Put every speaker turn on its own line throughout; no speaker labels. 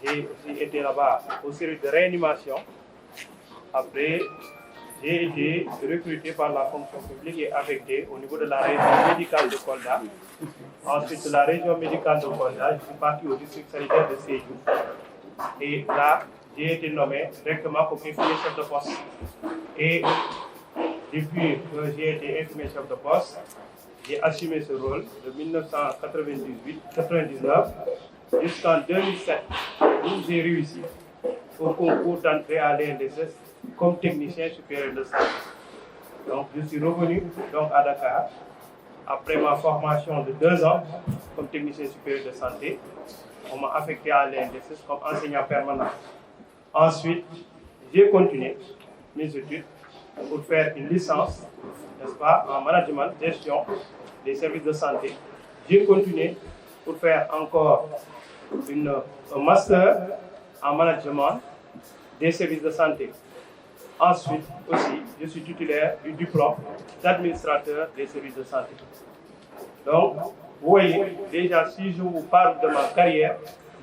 j'ai aussi été là-bas au service de réanimation. Après, j'ai été recruté par la fonction publique et affecté au niveau de la région médicale de Kolda. Ensuite, de la région médicale de Kolda, je suis parti au district sanitaire de Sédhiou. Et là, j'ai été nommé directement comme infirmier chef de poste. Et depuis que j'ai été infirmier chef de poste, j'ai assumé ce rôle de 1998-99 jusqu'en 2007, où j'ai réussi au concours d'entrée à l'INDSS comme technicien supérieur de santé. Donc, je suis revenu donc, à Dakar après ma formation de 2 ans comme technicien supérieur de santé. On m'a affecté à l'INDSS comme enseignant permanent. Ensuite, j'ai continué mes études pour faire une licence, n'est-ce pas, en management, gestion des services de santé. J'ai continué pour faire encore un master en management des services de santé. Ensuite, aussi, je suis titulaire du diplôme d'administrateur des services de santé. Donc, vous voyez, déjà, si je vous parle de ma carrière,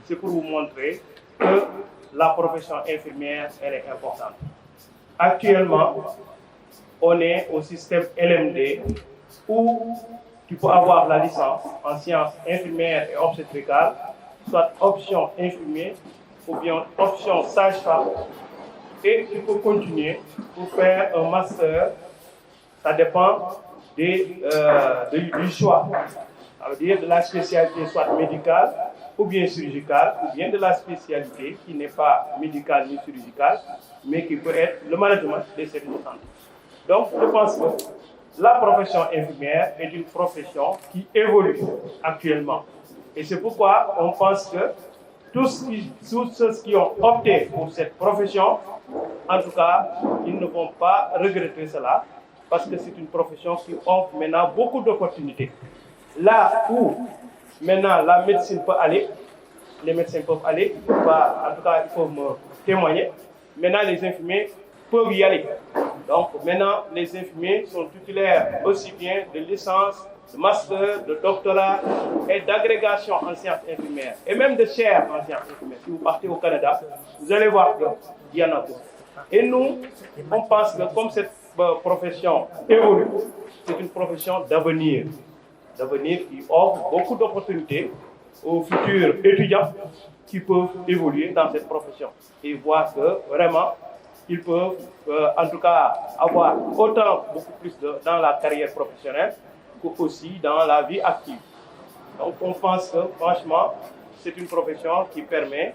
c'est pour vous montrer que la profession infirmière, elle est importante. Actuellement, on est au système LMD où tu peux avoir la licence en sciences infirmières et obstétricales, soit option infirmier ou bien option sage-femme. Et tu peux continuer pour faire un master, ça dépend du choix. Ça veut dire de la spécialité soit médicale ou bien chirurgicale, ou bien de la spécialité qui n'est pas médicale ni chirurgicale, mais qui peut être le management des services de santé. Donc, je pense que la profession infirmière est une profession qui évolue actuellement. Et c'est pourquoi on pense que tous ceux qui ont opté pour cette profession, en tout cas, ils ne vont pas regretter cela, parce que c'est une profession qui offre maintenant beaucoup d'opportunités. Là où maintenant la médecine peut aller, les médecins peuvent aller, en tout cas, il faut me témoigner. Maintenant, les infirmiers peuvent y aller. Donc, maintenant, les infirmiers sont titulaires aussi bien de licence, de master, de doctorat et d'agrégation en sciences infirmières, et même de chaires en sciences infirmières. Si vous partez au Canada, vous allez voir qu'il y en a beaucoup. Et nous, on pense que comme cette profession évolue, c'est une profession d'avenir qui offre beaucoup d'opportunités aux futurs étudiants qui peuvent évoluer dans cette profession et voir que vraiment ils peuvent en tout cas avoir beaucoup plus dans la carrière professionnelle qu'aussi dans la vie active. Donc on pense que franchement c'est une profession qui permet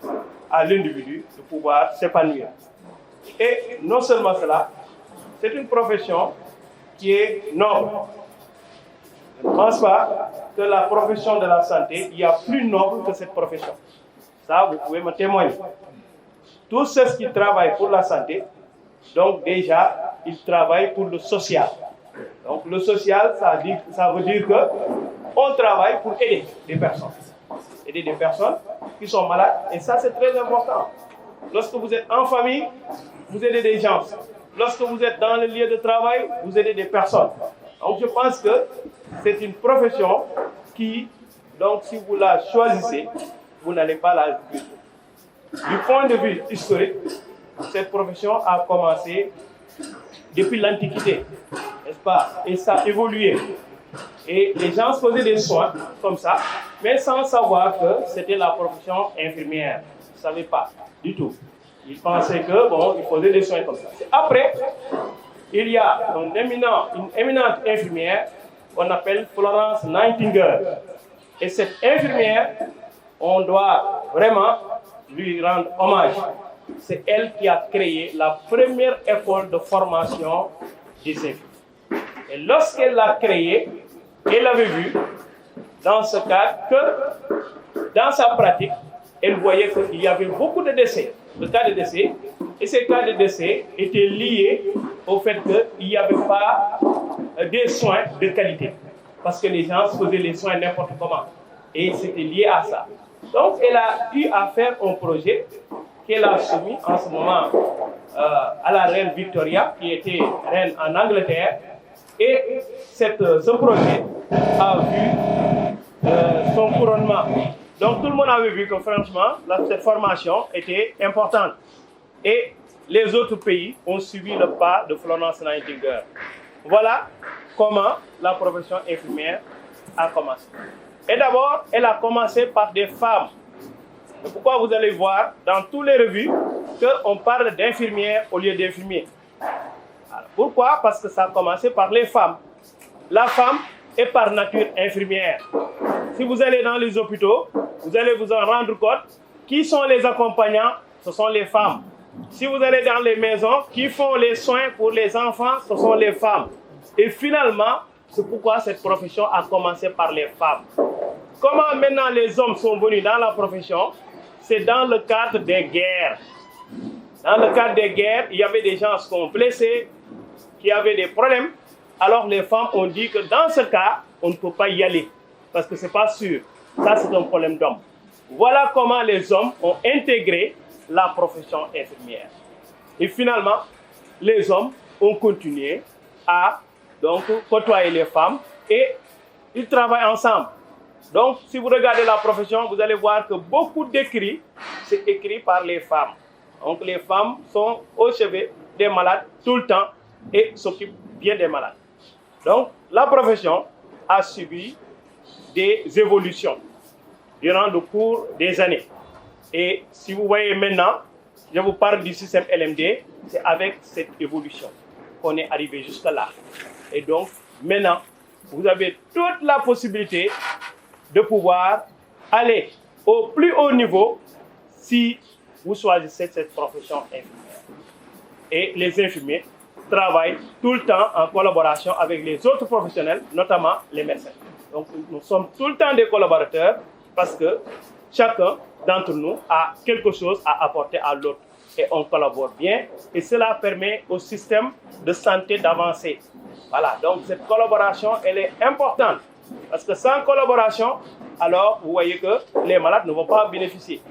à l'individu de pouvoir s'épanouir. Et non seulement cela, c'est une profession qui est noble. Je ne pense pas que la profession de la santé, il y a plus noble que cette profession. Ça, vous pouvez me témoigner. Tous ceux qui travaillent pour la santé, donc déjà, ils travaillent pour le social. Donc le social, ça veut dire qu'on travaille pour aider des personnes. Aider des personnes qui sont malades, et ça c'est très important. Lorsque vous êtes en famille, vous aidez des gens. Lorsque vous êtes dans le lieu de travail, vous aidez des personnes. Donc je pense que c'est une profession qui, donc si vous la choisissez, vous n'allez pas la vivre. Du point de vue historique, cette profession a commencé depuis l'Antiquité, n'est-ce pas? Et ça a évolué. Et les gens se faisaient des soins comme ça, mais sans savoir que c'était la profession infirmière. Ils ne savaient pas du tout. Ils pensaient que, bon, ils faisaient des soins comme ça. Après, il y a une éminente infirmière qu'on appelle Florence Nightingale. Et cette infirmière, on doit vraiment lui rendre hommage. C'est elle qui a créé la première école de formation des infirmiers. Et lorsqu'elle l'a créée, elle avait vu, dans ce cas, que dans sa pratique, elle voyait qu'il y avait beaucoup de décès, et ces cas de décès étaient liés au fait qu'il n'y avait pas des soins de qualité, parce que les gens faisaient les soins n'importe comment, et c'était lié à ça. Donc elle a eu à faire un projet qu'elle a soumis en ce moment à la reine Victoria, qui était reine en Angleterre, et ce projet a vu son couronnement Donc tout le monde avait vu que franchement, cette formation était importante. Et les autres pays ont suivi le pas de Florence Nightingale. Voilà comment la profession infirmière a commencé. Et d'abord, elle a commencé par des femmes. Et pourquoi vous allez voir dans toutes les revues qu'on parle d'infirmières au lieu d'infirmiers. Pourquoi? Parce que ça a commencé par les femmes. La femme est par nature infirmière. Si vous allez dans les hôpitaux, vous allez vous en rendre compte. Qui sont les accompagnants? Ce sont les femmes. Si vous allez dans les maisons, qui font les soins pour les enfants? Ce sont les femmes. Et finalement, c'est pourquoi cette profession a commencé par les femmes. Comment maintenant les hommes sont venus dans la profession? C'est dans le cadre des guerres. Dans le cadre des guerres, il y avait des gens qui sont blessés, qui avaient des problèmes. Alors les femmes ont dit que dans ce cas, on ne peut pas y aller. Parce que ce n'est pas sûr. Ça, c'est un problème d'homme. Voilà comment les hommes ont intégré la profession infirmière. Et finalement, les hommes ont continué à donc, côtoyer les femmes et ils travaillent ensemble. Donc, si vous regardez la profession, vous allez voir que beaucoup d'écrits, c'est écrit par les femmes. Donc, les femmes sont au chevet des malades tout le temps et s'occupent bien des malades. Donc, la profession a subi des évolutions durant le cours des années. Et si vous voyez maintenant, je vous parle du système LMD, c'est avec cette évolution qu'on est arrivé jusqu'à là. Et donc, maintenant, vous avez toute la possibilité de pouvoir aller au plus haut niveau si vous choisissez cette profession infirmière. Et les infirmiers travaillent tout le temps en collaboration avec les autres professionnels, notamment les médecins. Donc, nous sommes tout le temps des collaborateurs parce que chacun d'entre nous a quelque chose à apporter à l'autre. Et on collabore bien et cela permet au système de santé d'avancer. Voilà, donc cette collaboration, elle est importante. Parce que sans collaboration, alors vous voyez que les malades ne vont pas bénéficier.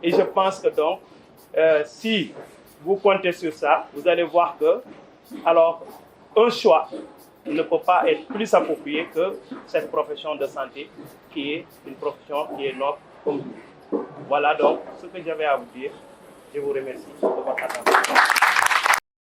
Et je pense que donc, si vous comptez sur ça, vous allez voir que, alors, un choix ne peut pas être plus approprié que cette profession de santé qui est une profession qui est noble comme vous. Voilà donc ce que j'avais à vous dire. Je vous remercie de votre attention.